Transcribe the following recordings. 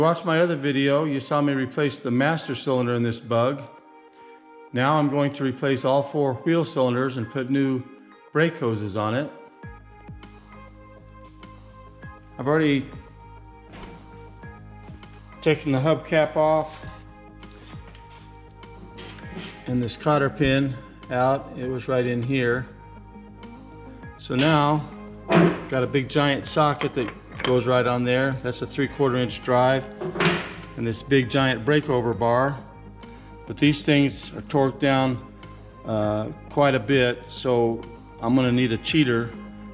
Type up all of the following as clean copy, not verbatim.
Watch my other video, you saw me replace the master cylinder in this bug. Now I'm going to replace all 4 wheel cylinders and put new brake hoses on it. I've already taken the hubcap off and this cotter pin out. It was right in here. So now got a big giant socket that goes right on there. That's a 3/4 inch drive and this big giant breakover bar. But these things are torqued down quite a bit, so I'm going to need a cheater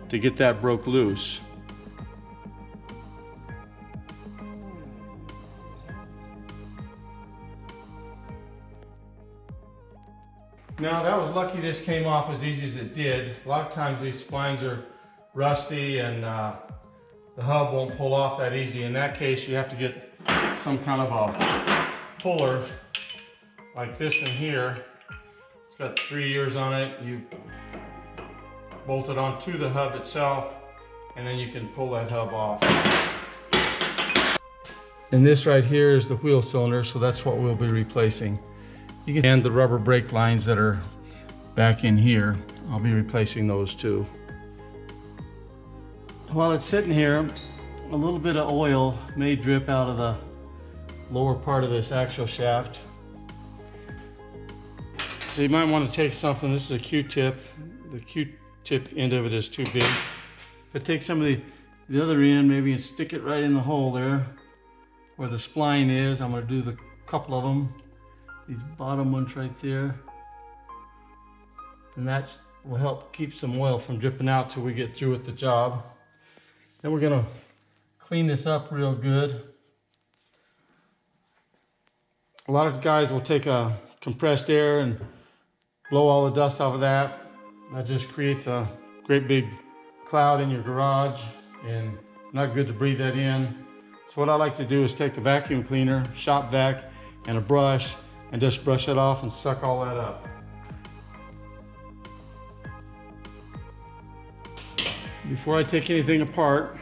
to get that broke loose. Now that was lucky this came off as easy as it did. A lot of times these splines are rusty and the hub won't pull off that easy. In that case, you have to get some kind of a puller like this in here. It's got 3 ears on it. You bolt it onto the hub itself and then you can pull that hub off. And this right here is the wheel cylinder, so that's what we'll be replacing. You can and the rubber brake lines that are back in here, I'll be replacing those too. While it's sitting here, a little bit of oil may drip out of the lower part of this axle shaft. So you might want to take something, this is a Q-tip. The Q-tip end of it is too big. But take some of the other end maybe and stick it right in the hole there where the spline is. I'm going to do the couple of them. These bottom ones right there. And that will help keep some oil from dripping out till we get through with the job. Then we're going to clean this up real good. A lot of guys will take a compressed air and blow all the dust off of that. That just creates a great big cloud in your garage and it's not good to breathe that in. So what I like to do is take a vacuum cleaner, shop vac, and a brush and just brush it off and suck all that up. Before I take anything apart,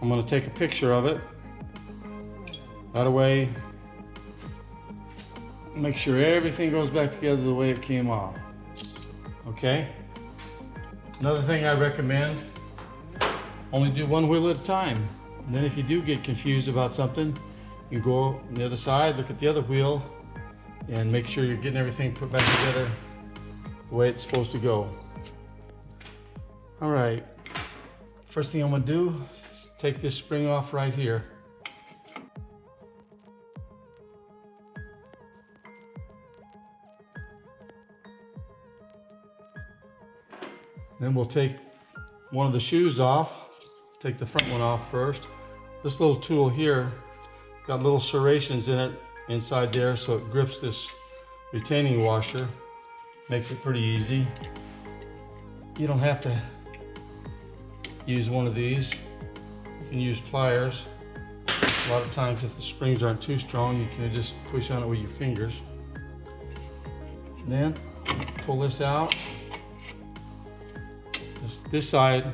I'm going to take a picture of it. That way, make sure everything goes back together the way it came off. Okay? Another thing I recommend, only do one wheel at a time. And then if you do get confused about something, you go on the other side, look at the other wheel, and make sure you're getting everything put back together the way it's supposed to go. All right, first thing I'm gonna do is take this spring off right here. Then we'll take one of the shoes off. Take the front one off first. This little tool here got little serrations in it inside there, so it grips this retaining washer. Makes it pretty easy. You don't have to use one of these. You can use pliers. A lot of times if the springs aren't too strong, you can just push on it with your fingers. And then pull this out. This side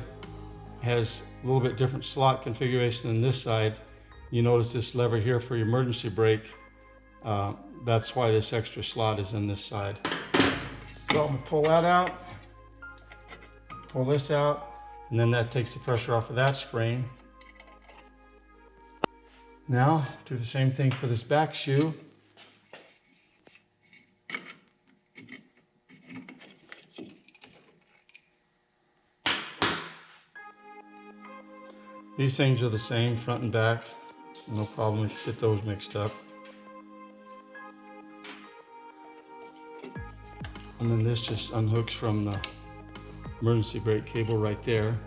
has a little bit different slot configuration than this side. You notice this lever here for your emergency brake. That's why this extra slot is in this side. So I'm gonna pull that out, pull this out, and then that takes the pressure off of that spring. Now, do the same thing for this back shoe. These things are the same, front and back. No problem if you get those mixed up. And then this just unhooks from the emergency brake cable right there.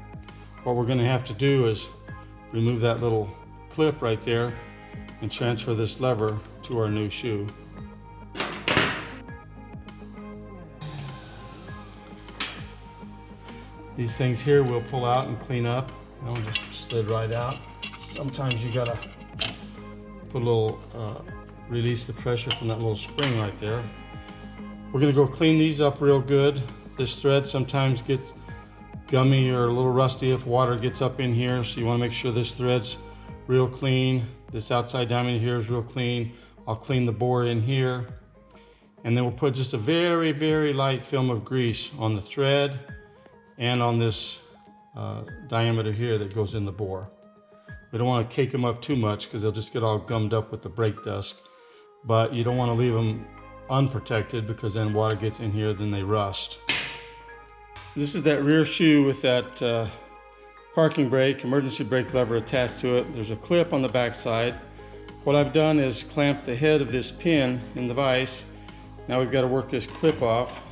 What we're going to have to do is remove that little clip right there and transfer this lever to our new shoe. These things here we'll pull out and clean up. I'll just slid right out. Sometimes you gotta put a little, release the pressure from that little spring right there. We're gonna go clean these up real good. This thread sometimes gets gummy or a little rusty if water gets up in here, so you wanna make sure this thread's real clean. This outside diamond here is real clean. I'll clean the bore in here. And then we'll put just a very, very light film of grease on the thread and on this diameter here that goes in the bore. We don't want to cake them up too much because they'll just get all gummed up with the brake dust. But you don't want to leave them unprotected because then water gets in here, then they rust. This is that rear shoe with that parking brake, emergency brake lever attached to it. There's a clip on the back side. What I've done is clamp the head of this pin in the vise. Now we've got to work this clip off.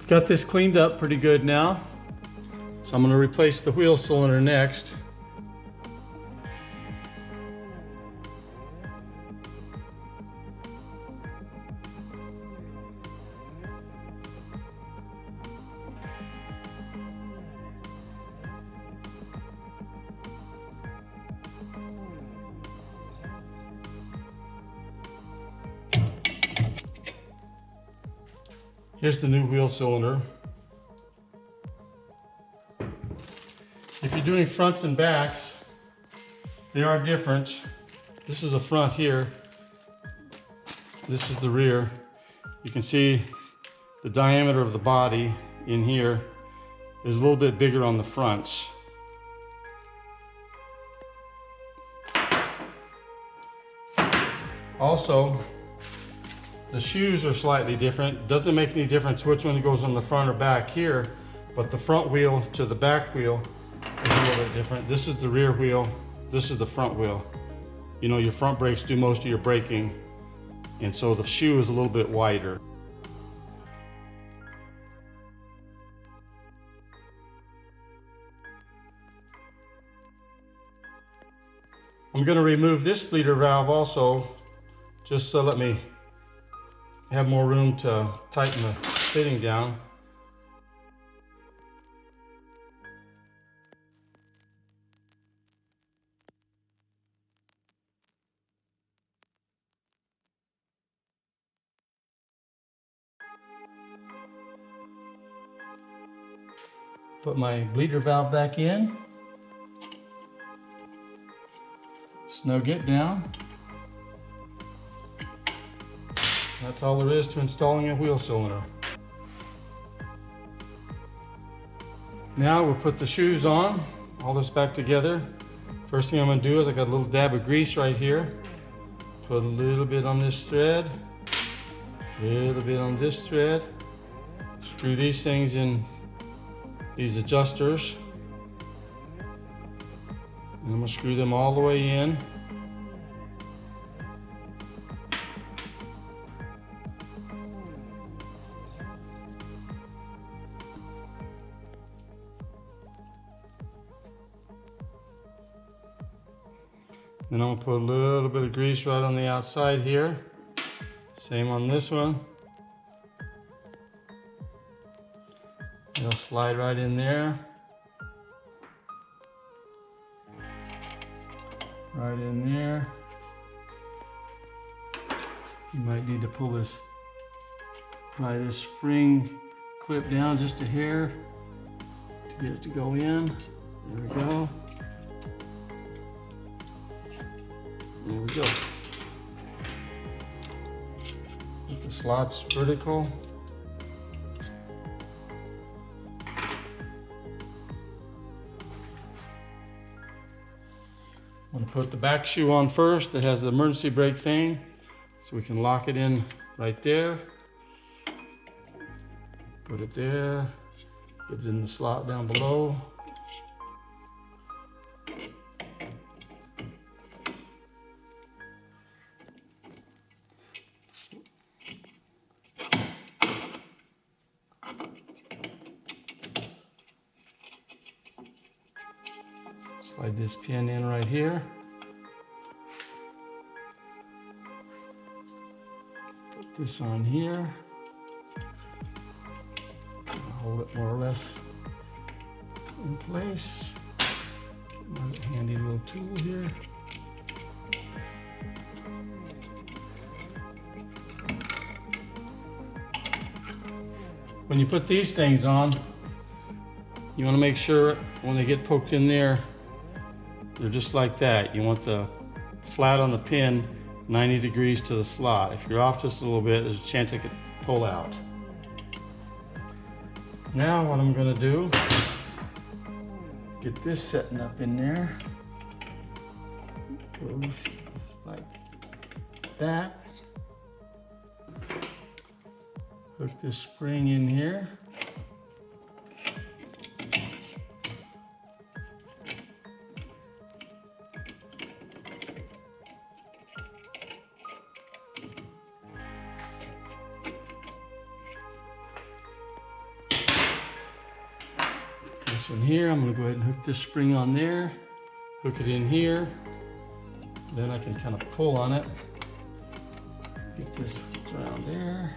Got this cleaned up pretty good now. So I'm going to replace the wheel cylinder next. Here's the new wheel cylinder. If you're doing fronts and backs, they are different. This is a front here. This is the rear. You can see the diameter of the body in here is a little bit bigger on the fronts. Also, the shoes are slightly different. Doesn't make any difference which one goes on the front or back here, but the front wheel to the back wheel is a little bit different. This is the rear wheel, this is the front wheel. You know, your front brakes do most of your braking, and so the shoe is a little bit wider. I'm going to remove this bleeder valve also, just to let me have more room to tighten the fitting down. Put my bleeder valve back in. Snug it down. That's all there is to installing a wheel cylinder. Now we'll put the shoes on, all this back together. First thing I'm going to do is I got a little dab of grease right here. Put a little bit on this thread, a little bit on this thread. Screw these things in these adjusters. And I'm going to screw them all the way in. Then I'm going to put a little bit of grease right on the outside here. Same on this one. It'll slide right in there. Right in there. You might need to pull this, pry this spring clip down just a hair to get it to go in. There we go. There we go. Get the slots vertical. I'm gonna put the back shoe on first that has the emergency brake thing, so we can lock it in right there. Put it there, get it in the slot down below. Slide this pin in right here. Put this on here. Hold it more or less in place. Another handy little tool here. When you put these things on, you want to make sure when they get poked in there, they're just like that. You want the flat on the pin 90 degrees to the slot. If you're off just a little bit, there's a chance it could pull out. Now what I'm going to do, get this setting up in there. Goes like that. Hook this spring in here. This one here, I'm going to go ahead and hook this spring on there, hook it in here, then I can kind of pull on it, get this around there,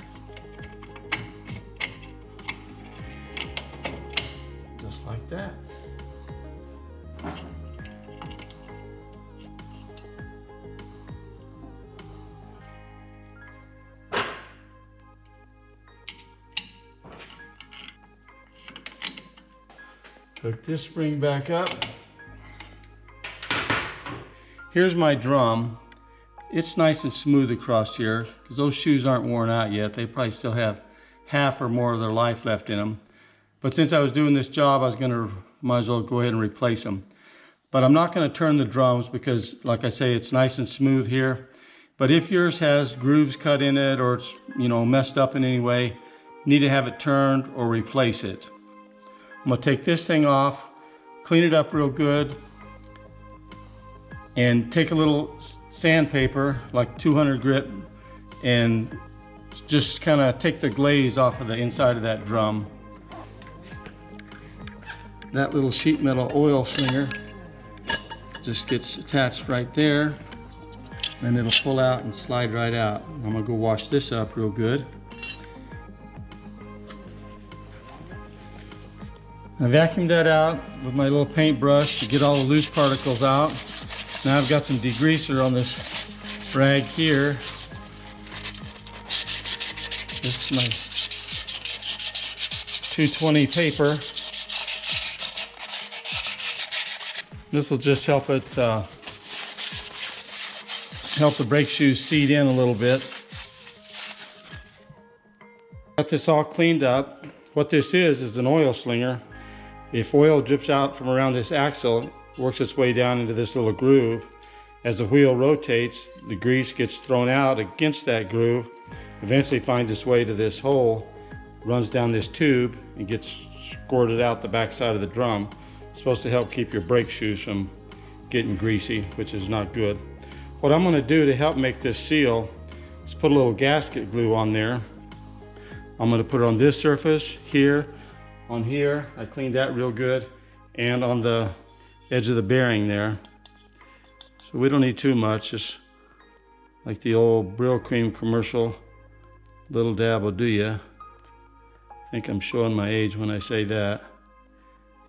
just like that. Hook this spring back up. Here's my drum. It's nice and smooth across here because those shoes aren't worn out yet. They probably still have half or more of their life left in them. But since I was doing this job, I was might as well go ahead and replace them. But I'm not going to turn the drums because, like I say, it's nice and smooth here. But if yours has grooves cut in it or it's, messed up in any way, need to have it turned or replace it. I'm going to take this thing off, clean it up real good, and take a little sandpaper, like 200 grit, and just kind of take the glaze off of the inside of that drum. That little sheet metal oil slinger just gets attached right there, and it'll pull out and slide right out. I'm going to go wash this up real good. I vacuumed that out with my little paintbrush to get all the loose particles out. Now I've got some degreaser on this rag here. This is my 220 paper. This will just help it, help the brake shoes seat in a little bit. Got this all cleaned up. What this is an oil slinger. If oil drips out from around this axle, it works its way down into this little groove. As the wheel rotates, the grease gets thrown out against that groove, eventually finds its way to this hole, runs down this tube, and gets squirted out the back side of the drum. It's supposed to help keep your brake shoes from getting greasy, which is not good. What I'm going to do to help make this seal is put a little gasket glue on there. I'm going to put it on this surface, here, on here. I cleaned that real good, and on the edge of the bearing there. So we don't need too much, just like the old Brill Cream commercial, little dab will do ya. I think I'm showing my age when I say that.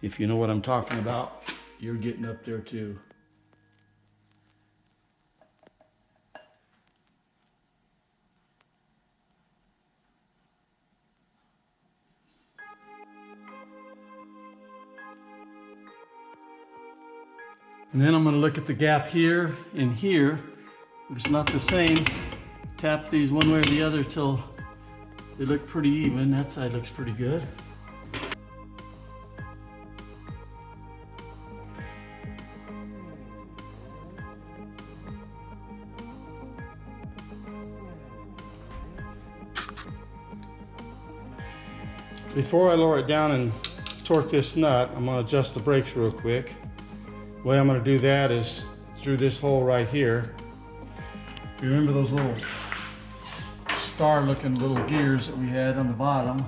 If you know what I'm talking about, you're getting up there too. And then I'm going to look at the gap here and here. If it's not the same, tap these one way or the other till they look pretty even. That side looks pretty good. Before I lower it down and torque this nut, I'm going to adjust the brakes real quick. The way I'm going to do that is through this hole right here. You remember those little star looking little gears that we had on the bottom?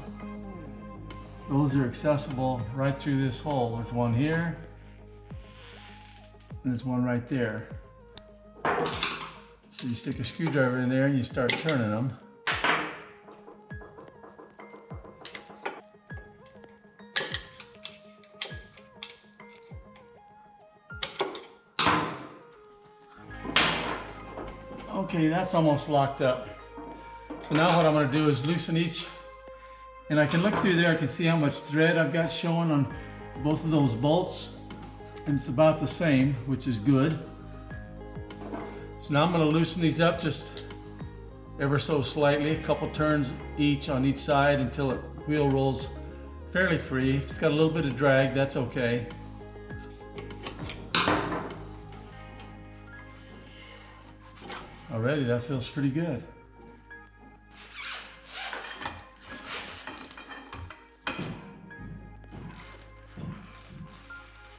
Those are accessible right through this hole. There's one here, and there's one right there. So you stick a screwdriver in there and you start turning them. Okay, that's almost locked up. So now what I'm going to do is loosen each, and I can look through there, I can see how much thread I've got showing on both of those bolts, and it's about the same, which is good. So now I'm going to loosen these up just ever so slightly, a couple turns each on each side until the wheel rolls fairly free. If it's got a little bit of drag, that's okay. Already, that feels pretty good.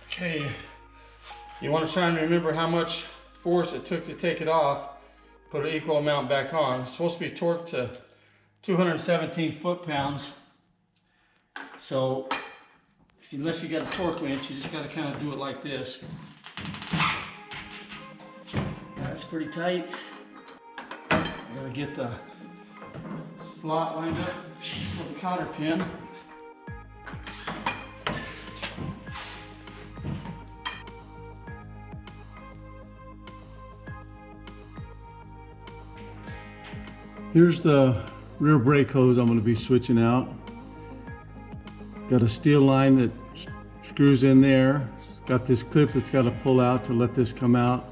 Okay, you want to try and remember how much force it took to take it off. Put an equal amount back on. It's supposed to be torqued to 217 foot-pounds. So, unless you got a torque wrench, you just got to kind of do it like this. That's pretty tight. I gotta get the slot lined up with the cotter pin. Here's the rear brake hose I'm going to be switching out. Got a steel line that screws in there. It's got this clip that's got to pull out to let this come out.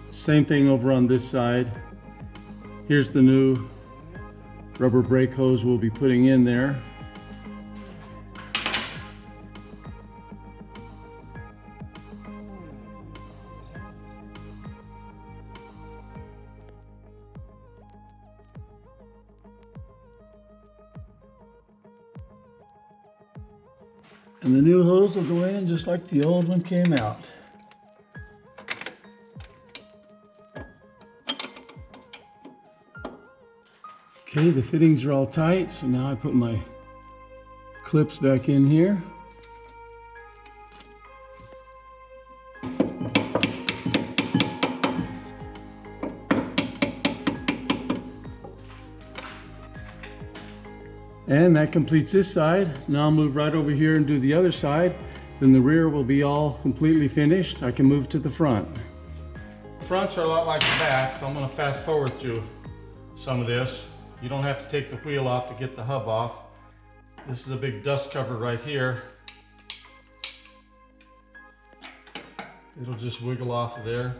Same thing over on this side. Here's the new rubber brake hose we'll be putting in there. And the new hose will go in just like the old one came out. Okay, the fittings are all tight, so now I put my clips back in here. And that completes this side. Now I'll move right over here and do the other side. Then the rear will be all completely finished. I can move to the front. The fronts are a lot like the back, so I'm going to fast forward through some of this. You don't have to take the wheel off to get the hub off. This is a big dust cover right here. It'll just wiggle off of there.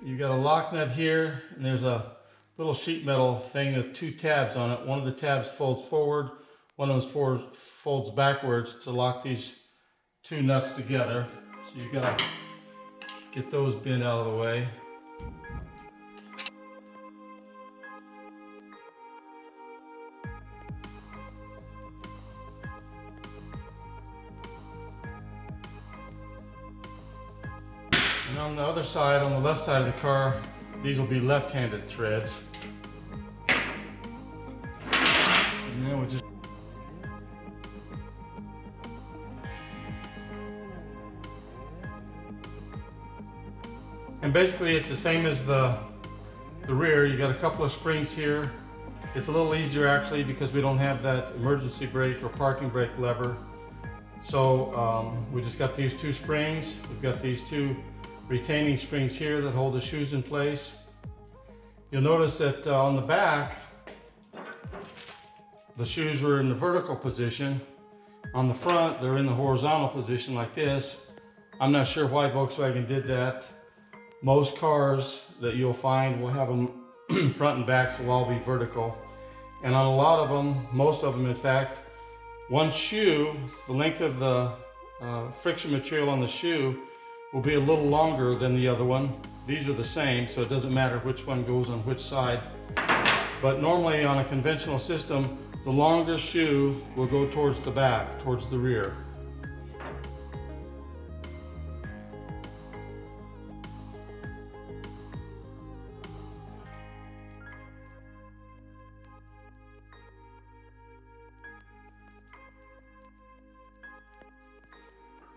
You got a lock nut here, and there's a little sheet metal thing with two tabs on it. One of the tabs folds forward, one of them folds backwards to lock these two nuts together. So you gotta get those bent out of the way. And on the other side, on the left side of the car, these will be left-handed threads. And then we'll just and basically it's the same as the rear. You got a couple of springs here. It's a little easier actually because we don't have that emergency brake or parking brake lever. So we just got these two springs. We've got these two retaining springs here that hold the shoes in place. You'll notice that on the back, the shoes are in the vertical position. On the front, they're in the horizontal position like this. I'm not sure why Volkswagen did that. Most cars that you'll find will have them front and backs will all be vertical. And on a lot of them, most of them in fact, one shoe, the length of the friction material on the shoe will be a little longer than the other one. These are the same, so it doesn't matter which one goes on which side. But normally on a conventional system, the longer shoe will go towards the back, towards the rear.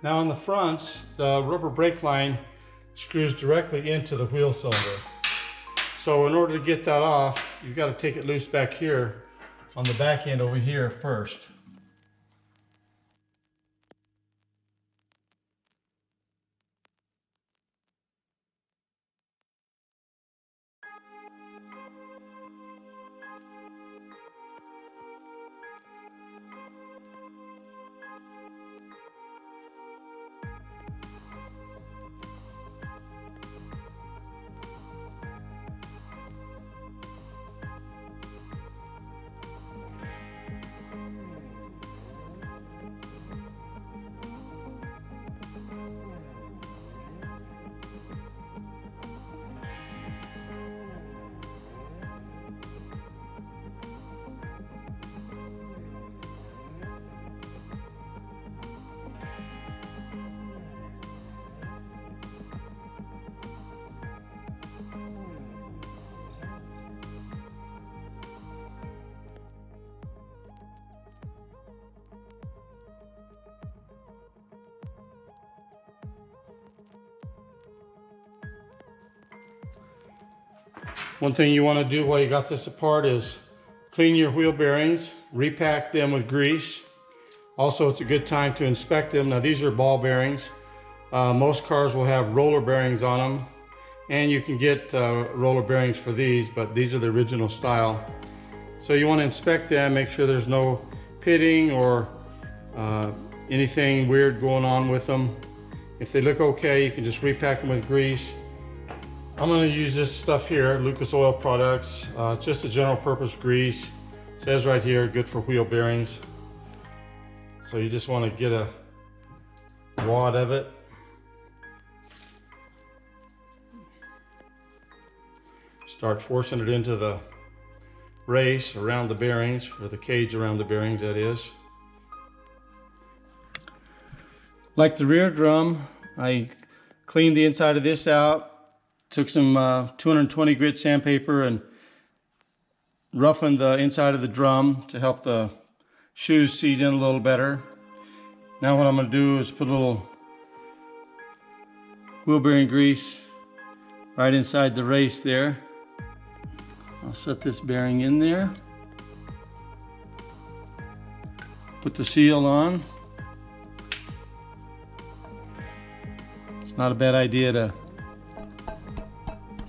Now on the fronts, the rubber brake line screws directly into the wheel cylinder. So in order to get that off, you've got to take it loose back here on the back end over here first. One thing you want to do while you got this apart is clean your wheel bearings, repack them with grease. Also, it's a good time to inspect them. Now these are ball bearings. Most cars will have roller bearings on them, and you can get roller bearings for these, but these are the original style. So you want to inspect them, make sure there's no pitting or anything weird going on with them. If they look okay, you can just repack them with grease. I'm going to use this stuff here, Lucas Oil Products. It's just a general purpose grease. It says right here, good for wheel bearings. So you just want to get a wad of it. Start forcing it into the race around the bearings, or the cage around the bearings, that is. Like the rear drum, I cleaned the inside of this out. Took some 220 grit sandpaper and roughened the inside of the drum to help the shoes seat in a little better. Now what I'm going to do is put a little wheel bearing grease right inside the race there. I'll set this bearing in there. Put the seal on. It's not a bad idea to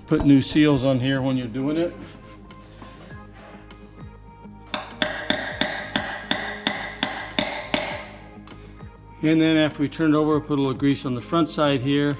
put new seals on here when you're doing it. And then after we turn it over, put a little grease on the front side here.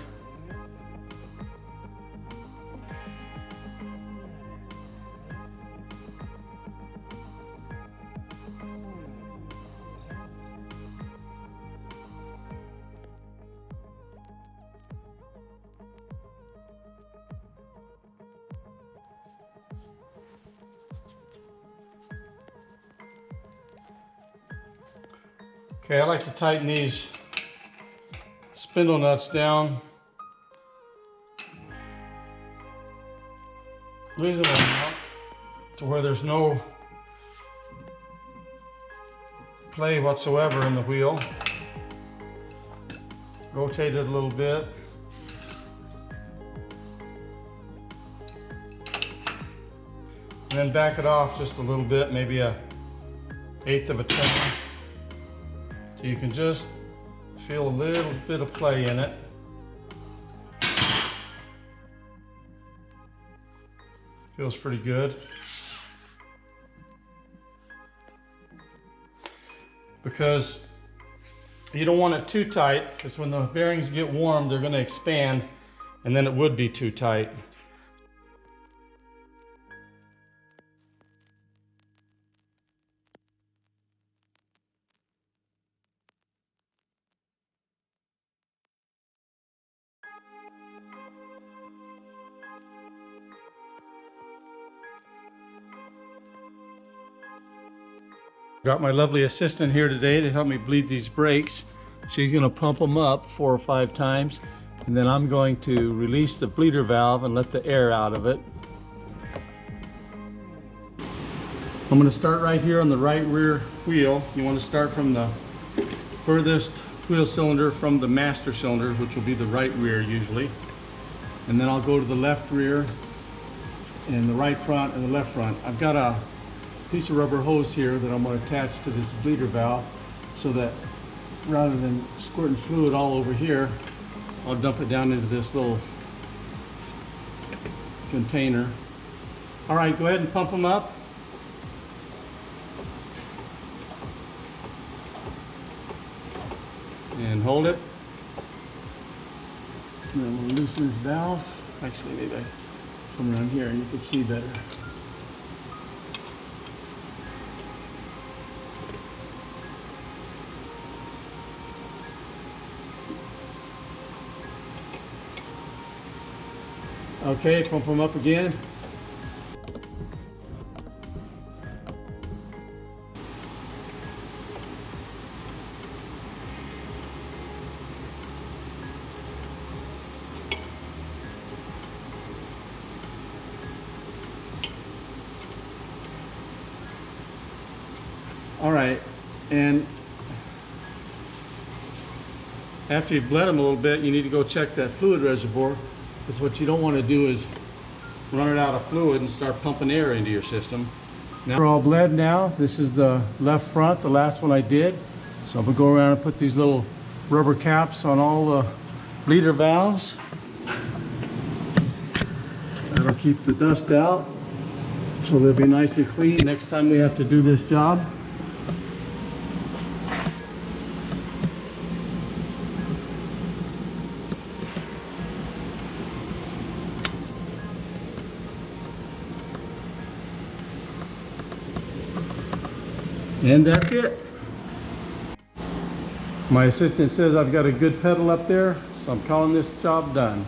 Okay, I like to tighten these spindle nuts down reasonable amount to where there's no play whatsoever in the wheel. Rotate it a little bit. And then back it off just a little bit, maybe a 1/8 of a turn. So you can just feel a little bit of play in it. Feels pretty good. Because you don't want it too tight, because when the bearings get warm, they're going to expand, and then it would be too tight. Got my lovely assistant here today to help me bleed these brakes. She's going to pump them up 4 or 5 times, and then I'm going to release the bleeder valve and let the air out of it. I'm going to start right here on the right rear wheel. You want to start from the furthest wheel cylinder from the master cylinder, which will be the right rear usually. And then I'll go to the left rear and the right front and the left front. I've got a piece of rubber hose here that I'm going to attach to this bleeder valve so that rather than squirting fluid all over here, I'll dump it down into this little container. All right, go ahead and pump them up. And hold it. And then we'll loosen this valve. Actually, maybe I come around here and you can see better. Okay, pump them up again. All right, and after you've bled them a little bit, you need to go check that fluid reservoir, because what you don't want to do is run it out of fluid and start pumping air into your system. Now we're all bled now. This is the left front, the last one I did. So I'm gonna go around and put these little rubber caps on all the bleeder valves. That'll keep the dust out, so they'll be nice and clean next time we have to do this job. And that's it. My assistant says I've got a good pedal up there, so I'm calling this job done.